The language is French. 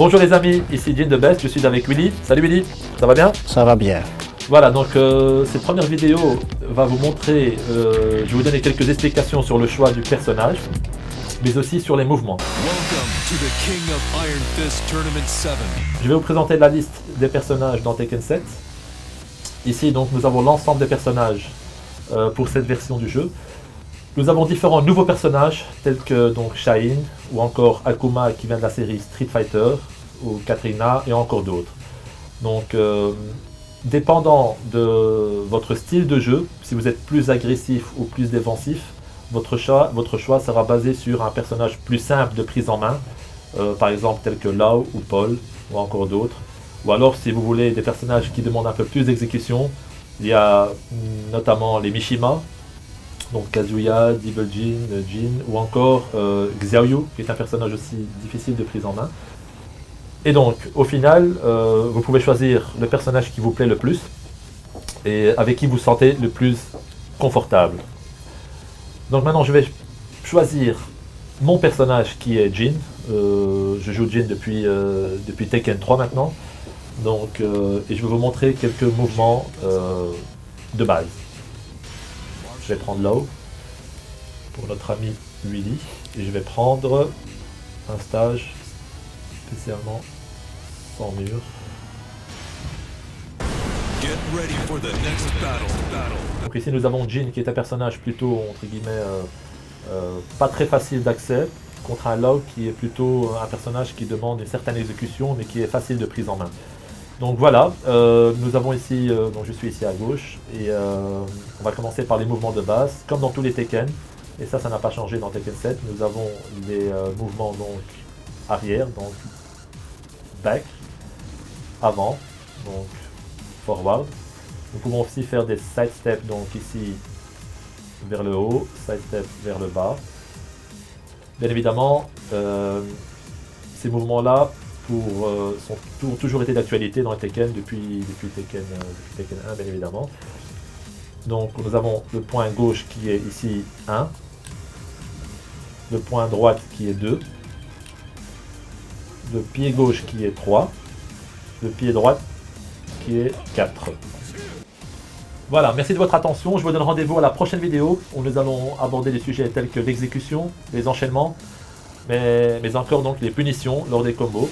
Bonjour les amis, ici Jin de Best, je suis avec Willy. Salut Willy, ça va bien? Ça va bien. Voilà, donc cette première vidéo va vous montrer, je vais vous donner quelques explications sur le choix du personnage, mais aussi sur les mouvements. Je vais vous présenter la liste des personnages dans Tekken 7. Ici donc nous avons l'ensemble des personnages pour cette version du jeu. Nous avons différents nouveaux personnages tels que donc Shine ou encore Akuma qui vient de la série Street Fighter ou Katrina et encore d'autres. Donc dépendant de votre style de jeu, si vous êtes plus agressif ou plus défensif, votre choix sera basé sur un personnage plus simple de prise en main, par exemple tel que Lao ou Paul ou encore d'autres. Ou alors si vous voulez des personnages qui demandent un peu plus d'exécution, il y a notamment les Mishima, donc Kazuya, Devil Jin ou encore Xiaoyu qui est un personnage aussi difficile de prise en main. Et donc au final vous pouvez choisir le personnage qui vous plaît le plus et avec qui vous vous sentez le plus confortable. Donc maintenant je vais choisir mon personnage qui est Jin. Je joue Jin depuis Tekken 3 maintenant. Donc, et je vais vous montrer quelques mouvements de base. Je vais prendre Lao pour notre ami Willy et je vais prendre un stage spécialement sans mur. Donc ici nous avons Jin qui est un personnage plutôt entre guillemets pas très facile d'accès contre un Lao qui est plutôt un personnage qui demande une certaine exécution mais qui est facile de prise en main. Donc voilà, nous avons ici, donc je suis ici à gauche et on va commencer par les mouvements de base, comme dans tous les Tekken, et ça n'a pas changé dans Tekken 7. Nous avons les mouvements donc arrière, donc back, avant, donc forward. Nous pouvons aussi faire des side steps, donc ici vers le haut, side step vers le bas. Bien évidemment, ces mouvements-là ont toujours été d'actualité dans le Tekken depuis Tekken 1 bien évidemment. Donc nous avons le point gauche qui est ici 1, le point droite qui est 2, le pied gauche qui est 3, le pied droit qui est 4. Voilà, merci de votre attention, je vous donne rendez-vous à la prochaine vidéo où nous allons aborder des sujets tels que l'exécution, les enchaînements, mais encore donc les punitions lors des combos.